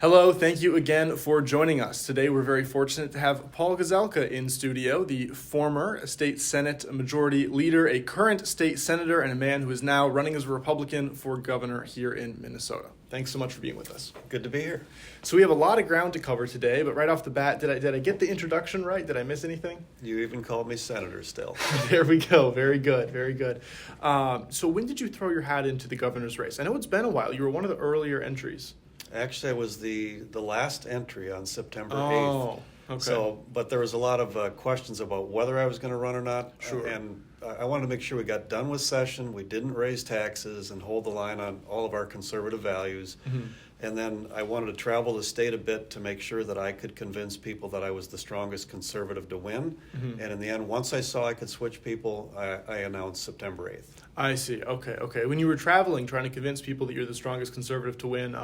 Hello, thank you again for joining us. Today we're very fortunate to have Paul Gazelka in studio, the former state Senate majority leader, a current state senator, and a man who is now running as a Republican for governor here in Minnesota. Thanks so much for being with us. Good to be here. So we have a lot of ground to cover today, but right off the bat, did I get the introduction right? Did I miss anything? You even called me senator still. There we go. Very good. Very good. So when did you throw your hat into the governor's race? I know it's been a while. You were one of the earlier entries. Actually, I was the last entry on September 8th. Oh, okay. So, but there was a lot of questions about whether I was going to run or not. Sure. And I wanted to make sure we got done with session. We didn't raise taxes and hold the line on all of our conservative values. Mm-hmm. And then I wanted to travel the state a bit to make sure that I could convince people that I was the strongest conservative to win. Mm-hmm. And in the end, once I saw I could switch people, I announced September 8th. I see. Okay. When you were traveling, trying to convince people that you're the strongest conservative to win,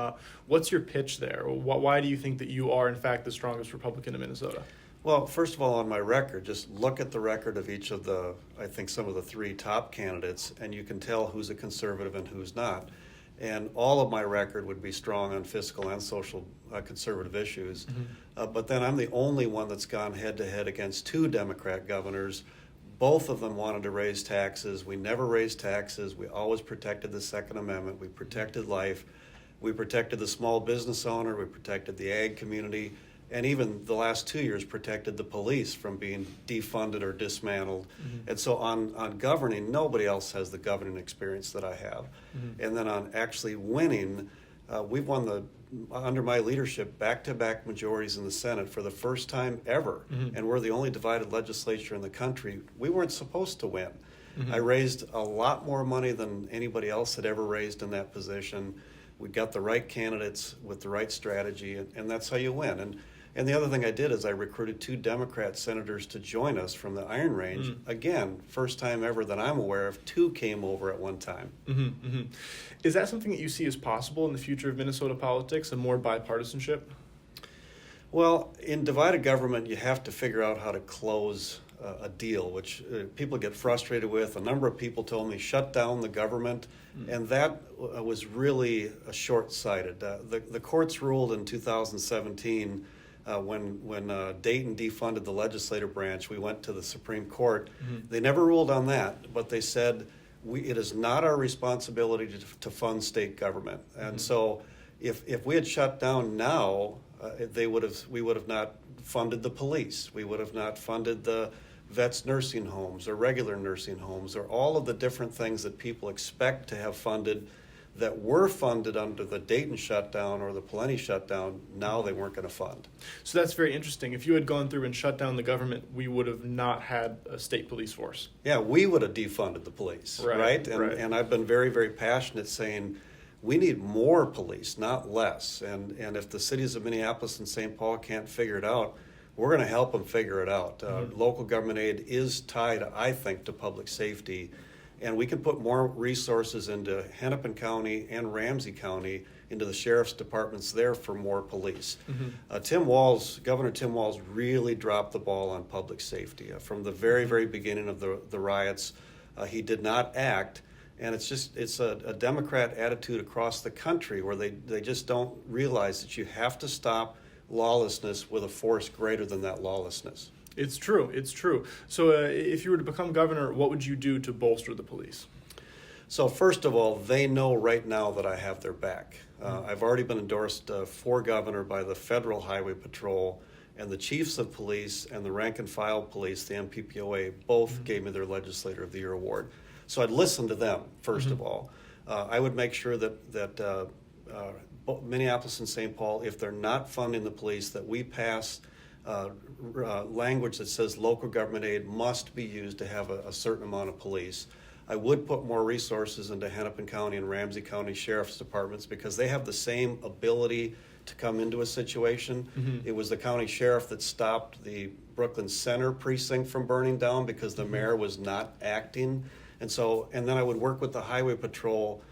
what's your pitch there? Why do you think that you are, in fact, the strongest Republican in Minnesota? Well, first of all, on my record, just look at the record of each of some of the three top candidates, and you can tell who's a conservative and who's not. And all of my record would be strong on fiscal and social conservative issues. Mm-hmm. But then I'm the only one that's gone head-to-head against two Democrat governors. Both of them wanted to raise taxes. We never raised taxes. We always protected the Second Amendment. We protected life. We protected the small business owner. We protected the ag community. And even the last 2 years protected the police from being defunded or dismantled. Mm-hmm. And so on governing, nobody else has the governing experience that I have. Mm-hmm. And then on actually winning, we've won under my leadership, back-to-back majorities in the Senate for the first time ever. Mm-hmm. And we're the only divided legislature in the country. We weren't supposed to win. Mm-hmm. I raised a lot more money than anybody else had ever raised in that position. We got the right candidates with the right strategy, and that's how you win. And the other thing I did is I recruited two Democrat senators to join us from the Iron Range. Mm-hmm. Again, first time ever that I'm aware of, two came over at one time. Mm-hmm. Mm-hmm. Is that something that you see as possible in the future of Minnesota politics, and more bipartisanship? Well, in divided government, you have to figure out how to close a deal, which people get frustrated with. A number of people told me, shut down the government, and that was really short-sighted. The courts ruled in 2017 when Dayton defunded the legislative branch. We went to the Supreme Court. Mm-hmm. They never ruled on that, but they said it is not our responsibility to fund state government. And mm-hmm. so if we had shut down now, we would have not funded the police. We would have not funded the vets nursing homes or regular nursing homes or all of the different things that people expect to have funded that were funded under the Dayton shutdown or the Plenty shutdown. Now they weren't going to fund. So that's very interesting. If you had gone through and shut down the government, we would have not had a state police force. Yeah, we would have defunded the police, right? And I've been very, very passionate saying we need more police, not less. And if the cities of Minneapolis and St. Paul can't figure it out, we're going to help them figure it out. Mm-hmm. Local government aid is tied, I think, to public safety. And we can put more resources into Hennepin County and Ramsey County, into the sheriff's departments there for more police. Mm-hmm. Governor Tim Walz really dropped the ball on public safety. From the very, very beginning of the riots, he did not act. And it's a Democrat attitude across the country where they just don't realize that you have to stop lawlessness with a force greater than that lawlessness. It's true. So if you were to become governor, what would you do to bolster the police? So first of all, they know right now that I have their back. I've already been endorsed for governor by the Federal Highway Patrol, and the chiefs of police and the rank and file police, the MPPOA, both gave me their Legislator of the Year award. So I'd listen to them, first of all. I would make sure that Minneapolis and St. Paul, if they're not funding the police, that we pass language that says local government aid must be used to have a certain amount of police. I would put more resources into Hennepin County and Ramsey County Sheriff's Departments because they have the same ability to come into a situation. Mm-hmm. It was the county sheriff that stopped the Brooklyn Center precinct from burning down because the mayor was not acting. And then I would work with the Highway Patrol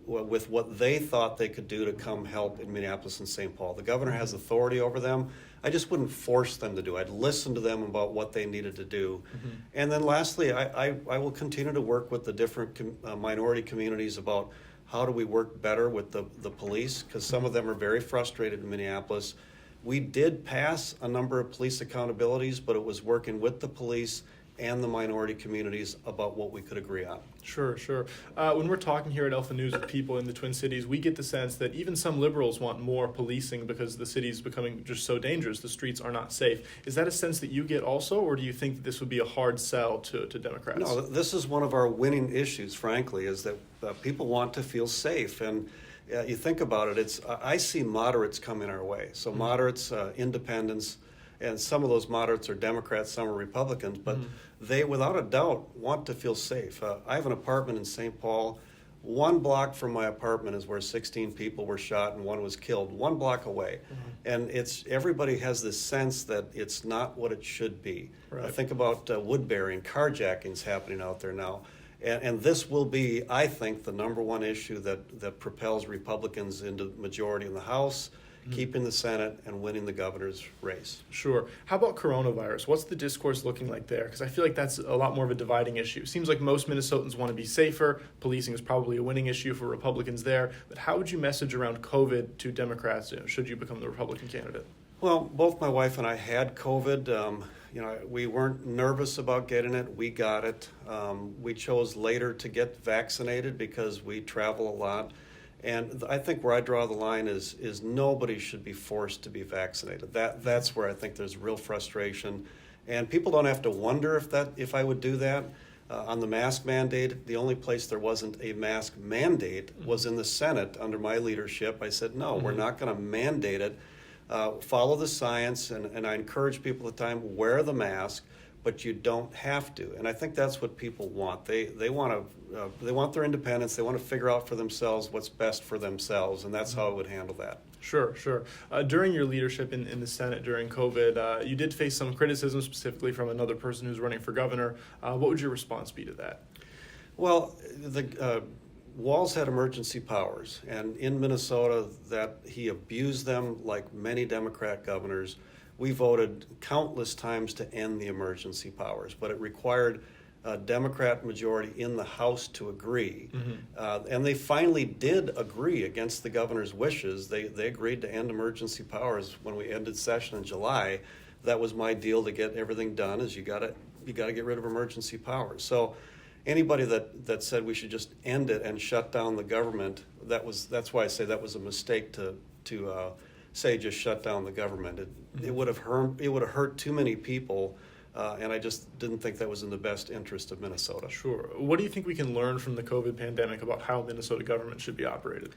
with what they thought they could do to come help in Minneapolis and St. Paul. The governor has authority over them. I just wouldn't force them to do it. I'd listen to them about what they needed to do. Mm-hmm. And then lastly, I will continue to work with the different minority communities about how do we work better with the police, because some of them are very frustrated in Minneapolis. We did pass a number of police accountabilities, but it was working with the police and the minority communities about what we could agree on. Sure, sure. When we're talking here at Alpha News with people in the Twin Cities, we get the sense that even some liberals want more policing because the city is becoming just so dangerous. The streets are not safe. Is that a sense that you get also, or do you think that this would be a hard sell to Democrats? No, this is one of our winning issues, frankly, is that people want to feel safe. And you think about it, I see moderates coming our way. So moderates, independents, and some of those moderates are Democrats, some are Republicans, but they, without a doubt, want to feel safe. I have an apartment in St. Paul. 1 block from my apartment is where 16 people were shot and 1 was killed, 1 block away. And everybody has this sense that it's not what it should be. Right. Think about Woodbury and carjackings happening out there now. And this will be, I think, the number one issue that propels Republicans into the majority in the House, keeping the Senate, and winning the governor's race. Sure. How about coronavirus? What's the discourse looking like there? Because I feel like that's a lot more of a dividing issue. Seems like most Minnesotans want to be safer. Policing is probably a winning issue for Republicans there. But how would you message around COVID to Democrats should you become the Republican candidate? Well, both my wife and I had COVID. We weren't nervous about getting it. We got it. We chose later to get vaccinated because we travel a lot. And I think where I draw the line is nobody should be forced to be vaccinated. That's where I think there's real frustration. And people don't have to wonder if I would do that. On the mask mandate, the only place there wasn't a mask mandate was in the Senate under my leadership. I said, no, we're not going to mandate it. Follow the science, and I encourage people at the time, wear the mask, but you don't have to. And I think that's what people want. They want their independence. They want to figure out for themselves what's best for themselves, and that's how I would handle that. Sure, sure. During your leadership in the Senate during COVID, you did face some criticism, specifically from another person who's running for governor. What would your response be to that? Well, Walz had emergency powers, and in Minnesota, that he abused them like many Democrat governors. We voted countless times to end the emergency powers, but it required a Democrat majority in the House to agree. And they finally did agree against the governor's wishes. They agreed to end emergency powers when we ended session in July. That was my deal to get everything done, is you got to get rid of emergency powers. So anybody that said we should just end it and shut down the government, that's why I say that was a mistake to say just shut down the government. It would have hurt too many people, and I just didn't think that was in the best interest of Minnesota. Sure. What do you think we can learn from the COVID pandemic about how Minnesota government should be operated?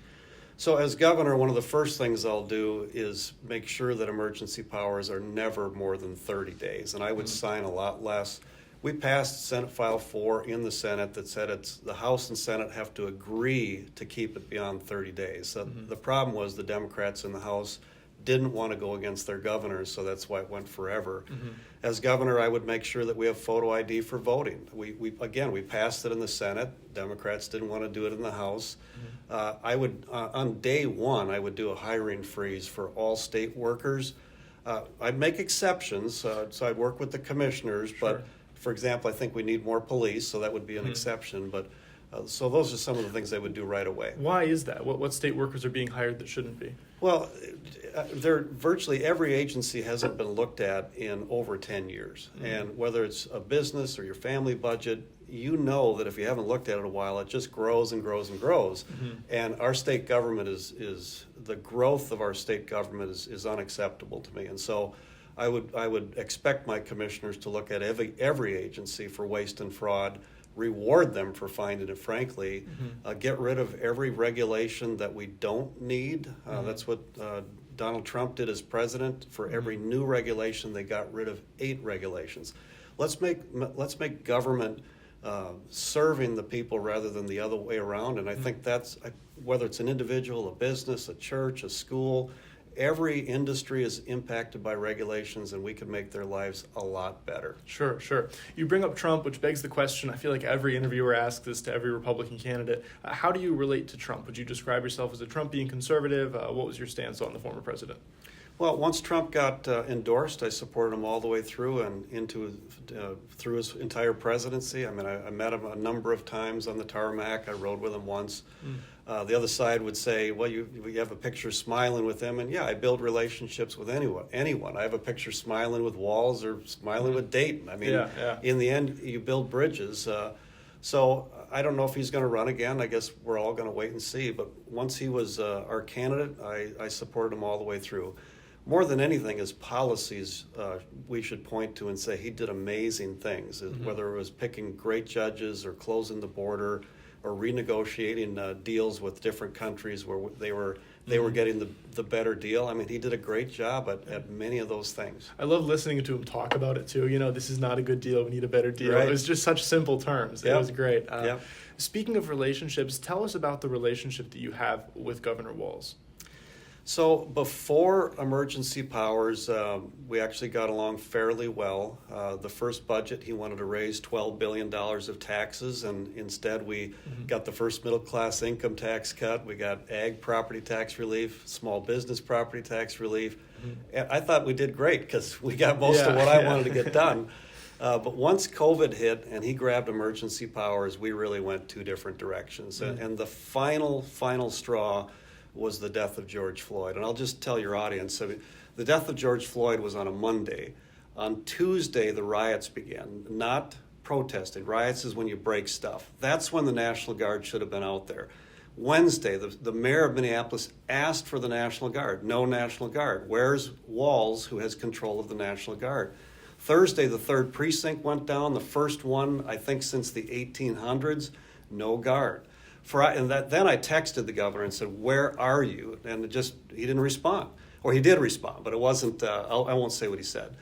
So as governor, one of the first things I'll do is make sure that emergency powers are never more than 30 days, and I would sign a lot less. We passed Senate File 4 in the Senate that said the House and Senate have to agree to keep it beyond 30 days. So the problem was the Democrats in the House didn't want to go against their governors, so that's why it went forever. As governor, I would make sure that we have photo ID for voting. We passed it in the Senate. Democrats didn't want to do it in the House. I would, on day one, I would do a hiring freeze for all state workers. I'd make exceptions, so I'd work with the commissioners, but for example, I think we need more police, so that would be an exception. But so those are some of the things they would do right away. Why is that? What state workers are being hired that shouldn't be? Well, virtually every agency hasn't been looked at in over 10 years. And whether it's a business or your family budget, you know that if you haven't looked at it a while, it just grows and grows and grows. And our state government is the growth of our state government is unacceptable to me. And so I would expect my commissioners to look at every agency for waste and fraud, reward them for finding it, frankly, get rid of every regulation that we don't need. That's what Donald Trump did as president. For every new regulation, they got rid of 8 regulations. Let's make government serving the people rather than the other way around. And I think that's, whether it's an individual, a business, a church, a school, every industry is impacted by regulations, and we can make their lives a lot better. Sure, sure. You bring up Trump, which begs the question, I feel like every interviewer asks this to every Republican candidate. How do you relate to Trump? Would you describe yourself as a Trumpian conservative? What was your stance on the former president? Well, once Trump got endorsed, I supported him all the way through and through his entire presidency. I mean, I met him a number of times on the tarmac. I rode with him once. The other side would say, well, you have a picture smiling with them, and yeah, I build relationships with anyone. I have a picture smiling with Walz or smiling with Dayton. I mean, in the end, you build bridges. So I don't know if he's going to run again. I guess we're all going to wait and see. But once he was our candidate, I supported him all the way through. More than anything, his policies we should point to and say he did amazing things, whether it was picking great judges or closing the border or renegotiating deals with different countries where they were getting the better deal. I mean, he did a great job at many of those things. I love listening to him talk about it too. This is not a good deal. We need a better deal. Right. It was just such simple terms. It was great. Yep. Speaking of relationships, tell us about the relationship that you have with Governor Walz. So before emergency powers, we actually got along fairly well. The first budget, he wanted to raise $12 billion of taxes, and instead we got the first middle-class income tax cut. We got ag property tax relief, small business property tax relief. And I thought we did great because we got most of what I wanted to get done. But once COVID hit and he grabbed emergency powers, we really went two different directions. And the final straw was the death of George Floyd. And I'll just tell your audience, the death of George Floyd was on a Monday. On Tuesday, the riots began, not protesting. Riots is when you break stuff. That's when the National Guard should have been out there. Wednesday, the mayor of Minneapolis asked for the National Guard. No National Guard. Where's Walz, who has control of the National Guard? Thursday, the 3rd precinct went down, the first one, I think, since the 1800s. No guard. Then I texted the governor and said, "Where are you?" And he didn't respond. Or he did respond, but it wasn't, I won't say what he said.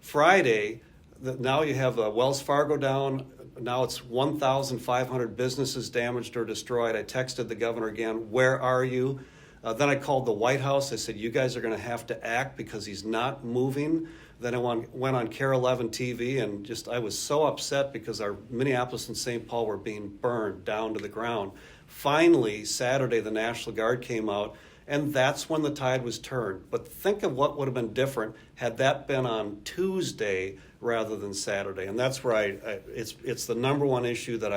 Friday, now you have Wells Fargo down. Now it's 1,500 businesses damaged or destroyed. I texted the governor again, "Where are you?" Then I called the White House. I said, "You guys are going to have to act because he's not moving." Then I went on KARE 11 TV, and I was so upset because our Minneapolis and St. Paul were being burned down to the ground. Finally, Saturday, the National Guard came out, and that's when the tide was turned. But think of what would have been different had that been on Tuesday rather than Saturday. And that's where it's the number one issue that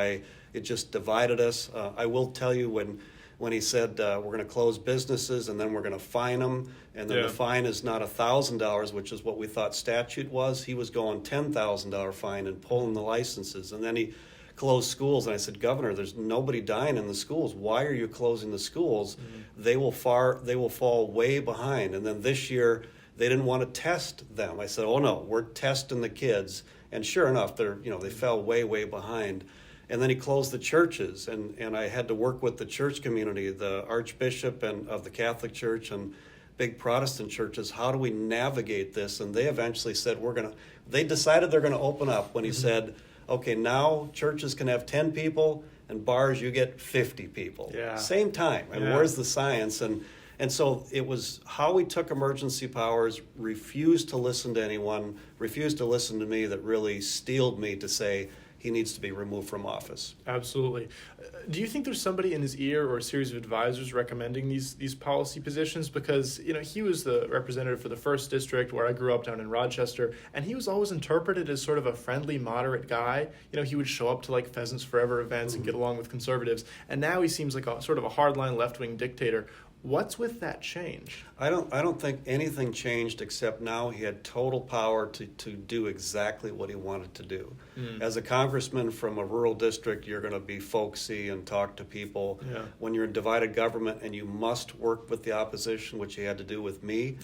it just divided us. I will tell you when he said we're going to close businesses and then we're going to fine them, and then the fine is not $1,000, which is what we thought statute was. He was going $10,000 fine and pulling the licenses. And then he closed schools, and I said, "Governor, there's nobody dying in the schools. Why are you closing the schools? They will fall way behind." And then this year they didn't want to test them. I said, "Oh no, we're testing the kids." And sure enough, they fell way behind. And then he closed the churches, and I had to work with the church community, the Archbishop of the Catholic Church and big Protestant churches. How do we navigate this? And they eventually said, they decided they're going to open up when he said, "Okay, now churches can have 10 people, and bars, you get 50 people." Same time. And where's the science? And so it was how we took emergency powers, refused to listen to anyone, refused to listen to me, that really steeled me to say, he needs to be removed from office. Absolutely. Do you think there's somebody in his ear or a series of advisors recommending these policy positions? Because, he was the representative for the 1st District where I grew up down in Rochester, and he was always interpreted as sort of a friendly, moderate guy. He would show up to like Pheasants Forever events and get along with conservatives. And now he seems like a sort of a hardline left-wing dictator. What's with that change? I don't think anything changed, except now he had total power to do exactly what he wanted to do. As a congressman from a rural district, you're going to be folksy and talk to people. When you're in divided government and you must work with the opposition, which he had to do with me,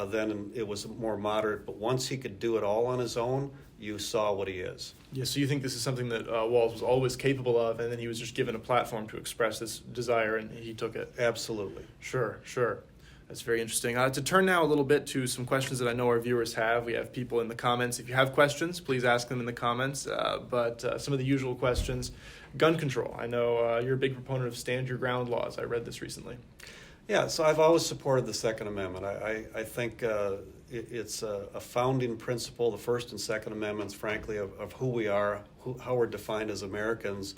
then it was more moderate. But once he could do it all on his own, you saw what he is. Yeah, so you think this is something that Walz was always capable of, and then he was just given a platform to express this desire, and he took it? Absolutely. Sure. That's very interesting. To turn now a little bit to some questions that I know our viewers have. We have people in the comments. If you have questions, please ask them in the comments. But some of the usual questions. Gun control. I know you're a big proponent of stand your ground laws. I read this recently. Yeah, so I've always supported the Second Amendment. I think it's a founding principle, the First and Second Amendments, frankly, of who we are, how we're defined as Americans.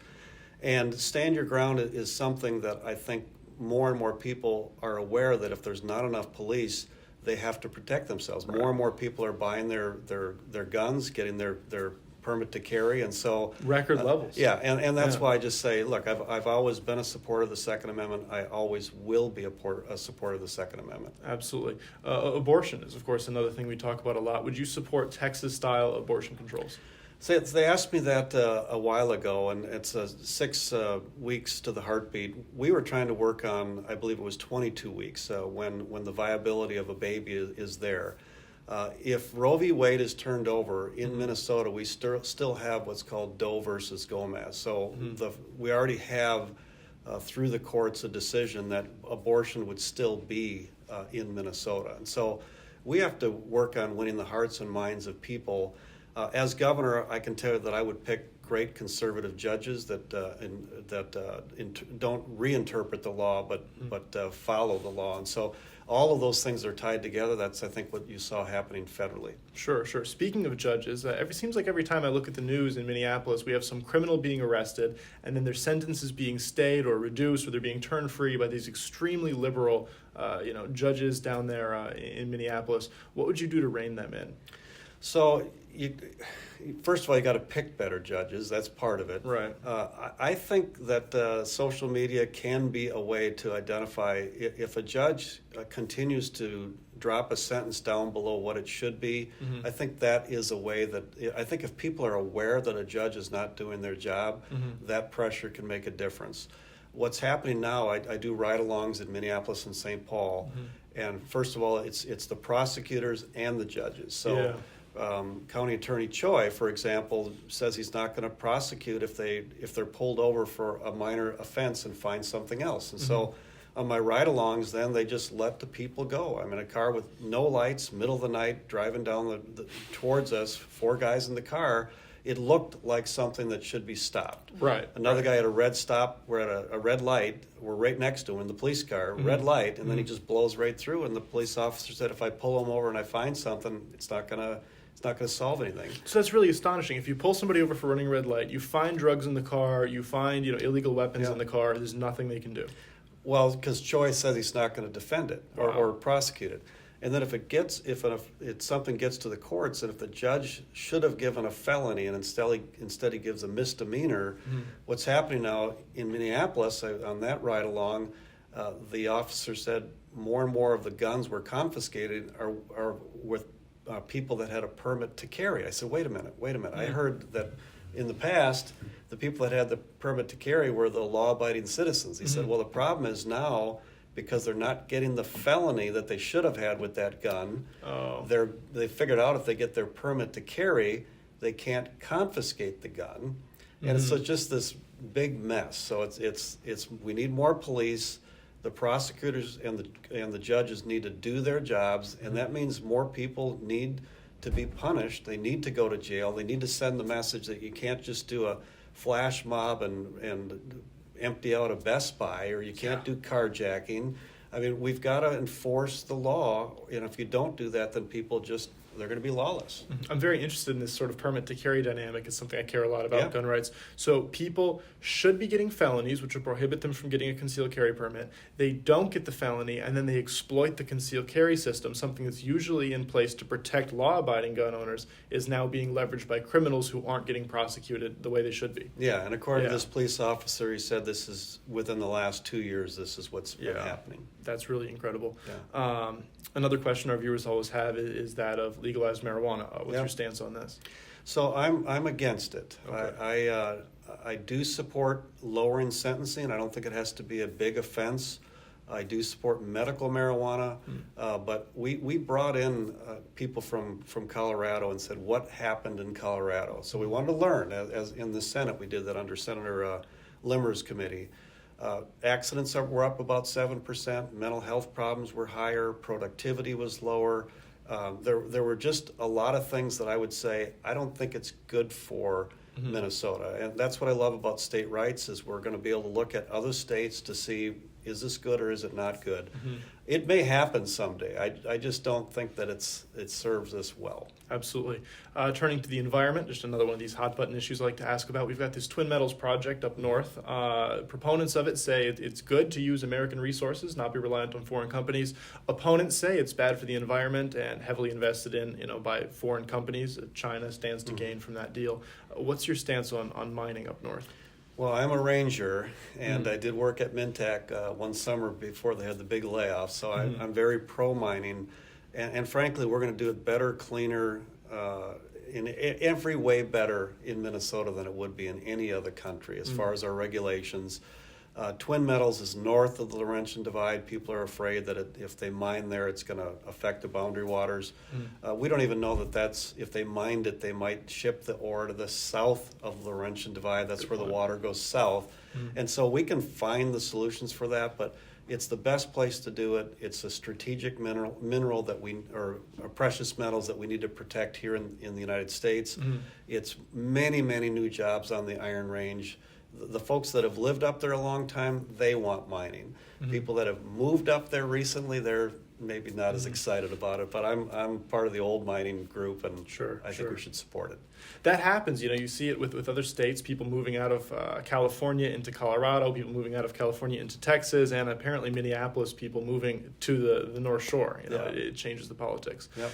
And stand your ground is something that I think more and more people are aware that if there's not enough police, they have to protect themselves. More and more people are buying their guns, getting their permit to carry, and so record levels. Yeah, and that's why I just say, look, I've always been a supporter of the Second Amendment. I always will be a supporter of the Second Amendment. Absolutely. Abortion is, of course, another thing we talk about a lot. Would you support Texas-style abortion controls? So they asked me that a while ago, and it's 6 weeks to the heartbeat. We were trying to work on, I believe it was 22 weeks, when the viability of a baby is there. If Roe v. Wade is turned over in Minnesota, we still have what's called Doe versus Gomez. So we already have, through the courts, a decision that abortion would still be in Minnesota. And so we have to work on winning the hearts and minds of people. As governor, I can tell you that I would pick great conservative judges that don't reinterpret the law, but follow the law. And so all of those things are tied together. That's, I think, what you saw happening federally. Sure. Speaking of judges, it seems like every time I look at the news in Minneapolis, we have some criminal being arrested, and then their sentences being stayed or reduced, or they're being turned free by these extremely liberal, judges down there in Minneapolis. What would you do to rein them in? So, first of all, you got to pick better judges. That's part of it. Right. I think that social media can be a way to identify if a judge continues to drop a sentence down below what it should be. I think that is a way that I think if people are aware that a judge is not doing their job, that pressure can make a difference. What's happening now, I do ride-alongs in Minneapolis and St. Paul, and first of all, it's the prosecutors and the judges. So. Yeah. County Attorney Choi, for example, says he's not going to prosecute if they're pulled over for a minor offense and find something else. And so on my ride-alongs, then they just let the people go. I'm in a car with no lights, middle of the night, driving down towards us, 4 guys in the car. It looked like something that should be stopped. Right. Another guy at a red stop. We're at a red light. We're right next to him in the police car. Red light, and then he just blows right through. And the police officer said, if I pull him over and I find something, it's not going to solve anything. So that's really astonishing. If you pull somebody over for running a red light, you find drugs in the car, you find illegal weapons in the car, there's nothing they can do. Well, because Choi says he's not going to defend it or prosecute it. And then if something gets to the courts, and if the judge should have given a felony and instead he gives a misdemeanor, what's happening now in Minneapolis on that ride along, the officer said more and more of the guns were confiscated are with people that had a permit to carry. I said, wait a minute. I heard that in the past, the people that had the permit to carry were the law-abiding citizens. He said, well, the problem is now, because they're not getting the felony that they should have had with that gun, they figured out if they get their permit to carry, they can't confiscate the gun. And it's just this big mess. So it's we need more police. The prosecutors and the judges need to do their jobs, and that means more people need to be punished. They need to go to jail. They need to send the message that you can't just do a flash mob and empty out a Best Buy, or you can't do carjacking. I mean, we've got to enforce the law, and if you don't do that, then people they're going to be lawless. I'm very interested in this sort of permit to carry dynamic. It's something I care a lot about, gun rights. So people should be getting felonies, which will prohibit them from getting a concealed carry permit. They don't get the felony, and then they exploit the concealed carry system. Something that's usually in place to protect law-abiding gun owners is now being leveraged by criminals who aren't getting prosecuted the way they should be. Yeah, and according to this police officer, he said this is within the last 2 years, this is what's been happening. That's really incredible. Yeah. Another question our viewers always have is that of legalized marijuana. What's your stance on this? So I'm against it. Okay. I do support lowering sentencing. I don't think it has to be a big offense. I do support medical marijuana, but we brought in people from Colorado and said, what happened in Colorado? So we wanted to learn. As in the Senate, we did that under Senator Limmer's committee. Accidents were up about 7%. Mental health problems were higher. Productivity was lower. There were just a lot of things that I would say I don't think it's good for Minnesota. And that's what I love about state rights is we're going to be able to look at other states to see is this good or is it not good? It may happen someday. I just don't think that it serves us well. Absolutely. Turning to the environment, just another one of these hot button issues I like to ask about. We've got this Twin Metals project up north. Proponents of it say it's good to use American resources, not be reliant on foreign companies. Opponents say it's bad for the environment and heavily invested in, by foreign companies. China stands to gain from that deal. What's your stance on mining up north? Well, I'm a ranger, and I did work at Mintac one summer before they had the big layoffs, so I'm very pro-mining. And frankly, we're going to do it better, cleaner, in every way better in Minnesota than it would be in any other country as far as our regulations. Twin Metals is north of the Laurentian Divide. People are afraid that if they mine there, it's going to affect the boundary waters. We don't even know that if they mined it, they might ship the ore to the south of the Laurentian Divide. That's where the water goes south. And so we can find the solutions for that, but it's the best place to do it. It's a strategic mineral that or precious metals that we need to protect here in the United States. It's many, many new jobs on the Iron Range. The folks that have lived up there a long time, they want mining. People that have moved up there recently, they're maybe not as excited about it, but I'm part of the old mining group, and I think we should support it. That happens, you see it with other states, people moving out of California into Colorado, people moving out of California into Texas, and apparently Minneapolis, people moving to the North Shore. It changes the politics. Yep.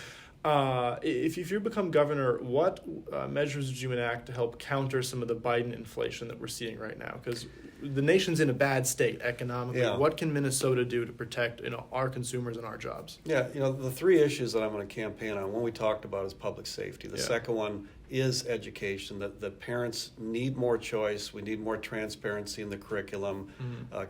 If you become governor, what measures would you enact to help counter some of the Biden inflation that we're seeing right now? Because the nation's in a bad state economically. Yeah. What can Minnesota do to protect our consumers and our jobs? Yeah, the three issues that I'm going to campaign on, one we talked about is public safety. The second one is education, that parents need more choice. We need more transparency in the curriculum.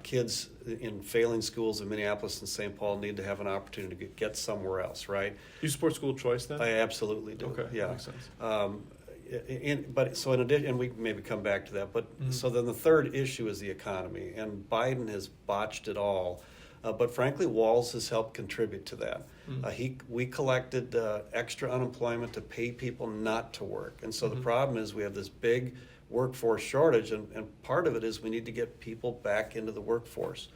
Kids in failing schools in Minneapolis and St. Paul need to have an opportunity to get somewhere else, right? You support school choice then? I absolutely do. Okay, yeah. That makes sense. In addition, and we maybe come back to that, so then the third issue is the economy, and Biden has botched it all. But frankly, Walz has helped contribute to that. We collected extra unemployment to pay people not to work. And so the problem is we have this big workforce shortage, and part of it is we need to get people back into the workforce.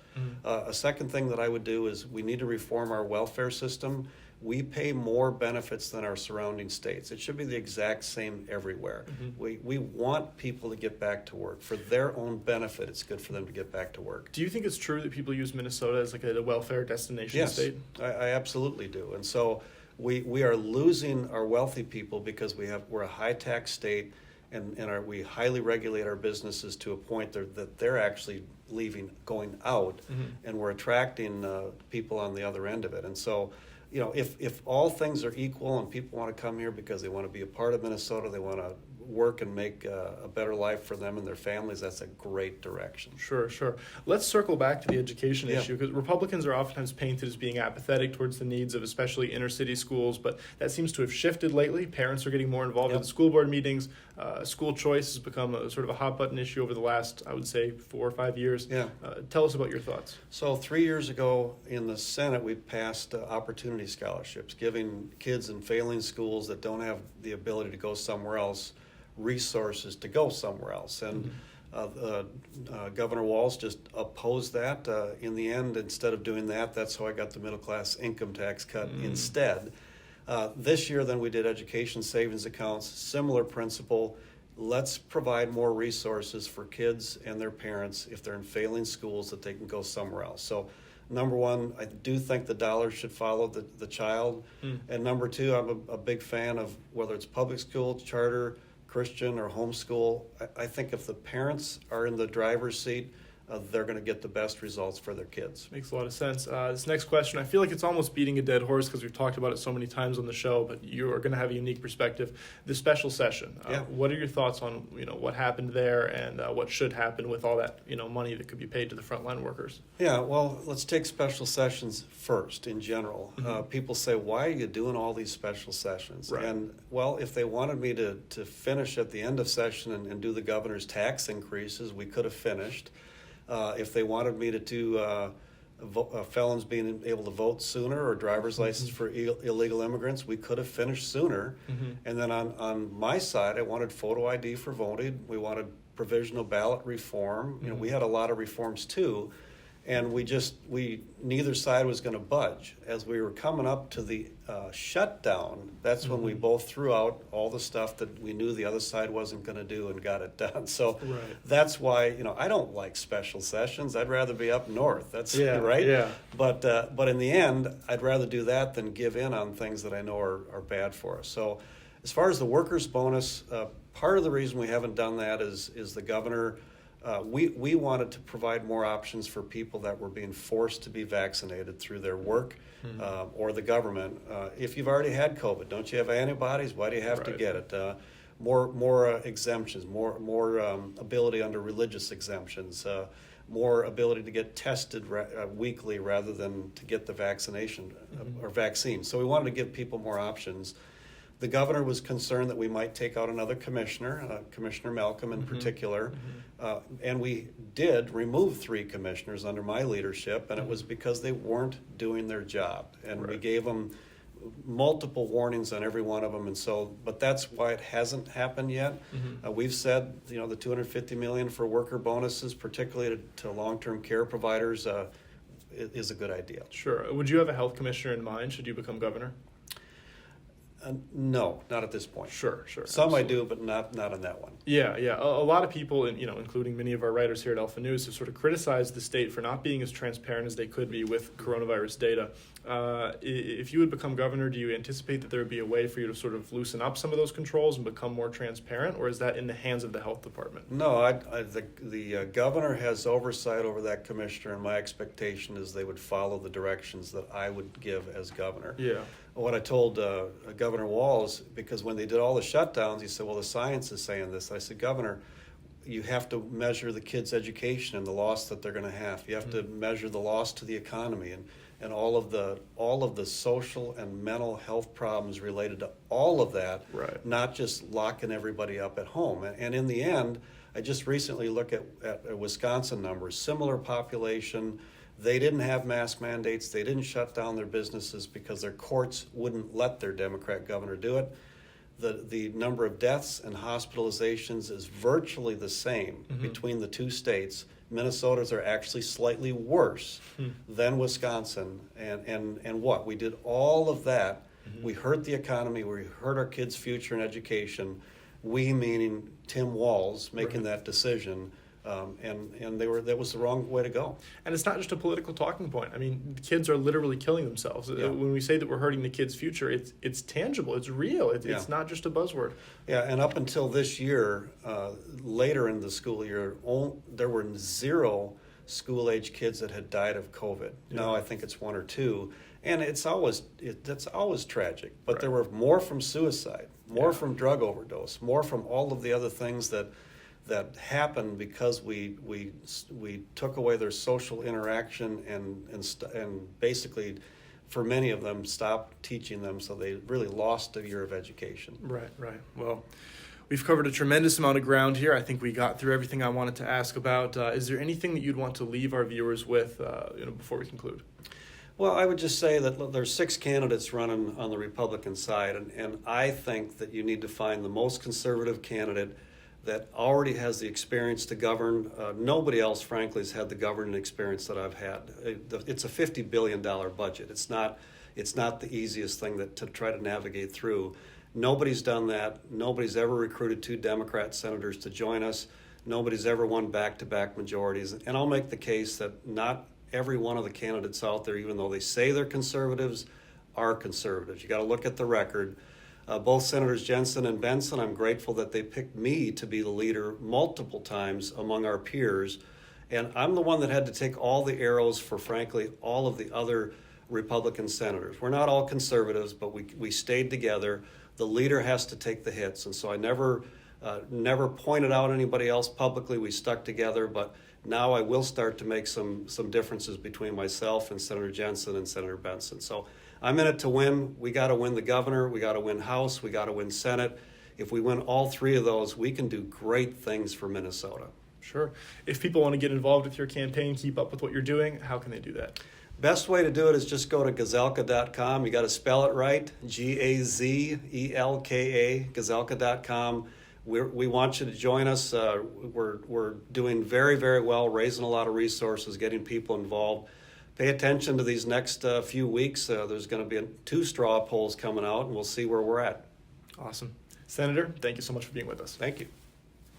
A second thing that I would do is we need to reform our welfare system. We pay more benefits than our surrounding states. It should be the exact same everywhere. We want people to get back to work. For their own benefit, it's good for them to get back to work. Do you think it's true that people use Minnesota as like a welfare destination state? Yes, I absolutely do. And so we are losing our wealthy people because we're a high-tax state, and we highly regulate our businesses to a point that they're actually going out, and we're attracting people on the other end of it. And so, if all things are equal and people want to come here because they want to be a part of Minnesota, they want to work and make a better life for them and their families, that's a great direction. Sure. Let's circle back to the education issue, because Republicans are oftentimes painted as being apathetic towards the needs of especially inner city schools, but that seems to have shifted lately. Parents are getting more involved in school board meetings. School choice has become a sort of a hot button issue over the last, I would say, 4 or 5 years. Tell us about your thoughts. So 3 years ago in the Senate, we passed opportunity scholarships, giving kids in failing schools that don't have the ability to go somewhere else resources to go somewhere else. And Governor Walz just opposed that. In the end, instead of doing that, that's how I got the middle class income tax cut instead. This year, then, we did education savings accounts, similar principle. Let's provide more resources for kids and their parents if they're in failing schools, that they can go somewhere else. So, number one, I do think the dollar should follow the child. And number two, I'm a big fan of whether it's public school, charter, Christian, or homeschool. I think if the parents are in the driver's seat, they're going to get the best results for their kids. Makes a lot of sense. This next question, I feel like it's almost beating a dead horse because we've talked about it so many times on the show, but you are going to have a unique perspective. The special session, what are your thoughts on what happened there and what should happen with all that money that could be paid to the frontline workers? Yeah, well, let's take special sessions first in general. People say, why are you doing all these special sessions? Right. And, well, if they wanted me to finish at the end of session and do the governor's tax increases, we could have finished. If they wanted me to do felons being able to vote sooner or driver's license for illegal immigrants, we could have finished sooner. And then on my side, I wanted photo ID for voting. We wanted provisional ballot reform. We had a lot of reforms too. And neither side was going to budge. As we were coming up to the shutdown, that's when we both threw out all the stuff that we knew the other side wasn't going to do and got it done. So that's why, I don't like special sessions. I'd rather be up north. That's right. Yeah. But in the end, I'd rather do that than give in on things that I know are bad for us. So as far as the workers' bonus, part of the reason we haven't done that is the governor. We wanted to provide more options for people that were being forced to be vaccinated through their work or the government. If you've already had COVID, don't you have antibodies? Why do you have to get it? More exemptions, more ability under religious exemptions, more ability to get tested weekly rather than to get the vaccination or vaccine. So we wanted to give people more options. The governor was concerned that we might take out another commissioner, Commissioner Malcolm in particular, and we did remove 3 commissioners under my leadership, and it was because they weren't doing their job, and we gave them multiple warnings on every one of them, and so, but that's why it hasn't happened yet. We've said, the $250 million for worker bonuses, particularly to long-term care providers, is a good idea. Sure. Would you have a health commissioner in mind should you become governor? No, not at this point. Sure. Some absolutely. I do, but not on that one. Yeah. A lot of people, including many of our writers here at Alpha News, have sort of criticized the state for not being as transparent as they could be with coronavirus data. If you would become governor, do you anticipate that there would be a way for you to sort of loosen up some of those controls and become more transparent, or is that in the hands of the health department? No, the governor has oversight over that commissioner, and my expectation is they would follow the directions that I would give as governor. Yeah. What I told Governor Walz, because when they did all the shutdowns, he said, well, the science is saying this. I said, Governor, you have to measure the kids' education and the loss that they're going to have. You have to measure the loss to the economy and all of the social and mental health problems related to all of that, not just locking everybody up at home. And in the end, I just recently looked at Wisconsin numbers, similar population. They didn't have mask mandates. They didn't shut down their businesses because their courts wouldn't let their Democrat governor do it. The number of deaths and hospitalizations is virtually the same between the two states. Minnesota's are actually slightly worse than Wisconsin. And what? We did all of that. We hurt the economy. We hurt our kids' future and education. We, meaning Tim Walz, making that decision. That was the wrong way to go. And it's not just a political talking point. I mean, kids are literally killing themselves. When we say that we're hurting the kids' future, it's tangible, it's real. It's not just a buzzword. Yeah, and up until this year, later in the school year, there were 0 school-age kids that had died of COVID. Now I think it's 1 or 2, and that's always tragic. But there were more from suicide, more from drug overdose, more from all of the other things that happened because we took away their social interaction and basically, for many of them, stopped teaching them, so they really lost a year of education. Right. Well, we've covered a tremendous amount of ground here. I think we got through everything I wanted to ask about. Is there anything that you'd want to leave our viewers with before we conclude? Well, I would just say that there's 6 candidates running on the Republican side, and I think that you need to find the most conservative candidate that already has the experience to govern. Nobody else, frankly, has had the governing experience that I've had. It's a $50 billion budget. It's not the easiest thing to try to navigate through. Nobody's done that. Nobody's ever recruited 2 Democrat senators to join us. Nobody's ever won back-to-back majorities. And I'll make the case that not every one of the candidates out there, even though they say they're conservatives, are conservatives. You got to look at the record. Both Senators Jensen and Benson, I'm grateful that they picked me to be the leader multiple times among our peers. And I'm the one that had to take all the arrows for, frankly, all of the other Republican senators. We're not all conservatives, but we stayed together. The leader has to take the hits. And so I never pointed out anybody else publicly. We stuck together. But now I will start to make some differences between myself and Senator Jensen and Senator Benson. So I'm in it to win. We got to win the governor. We got to win House. We got to win Senate. If we win all 3 of those, we can do great things for Minnesota. Sure. If people want to get involved with your campaign, keep up with what you're doing, how can they do that? Best way to do it is just go to Gazelka.com. You got to spell it right, Gazelka, Gazelka.com. we want you to join us. We're doing very, very well, raising a lot of resources, getting people involved. Pay attention to these next few weeks. There's going to be 2 straw polls coming out, and we'll see where we're at. Awesome. Senator, thank you so much for being with us. Thank you.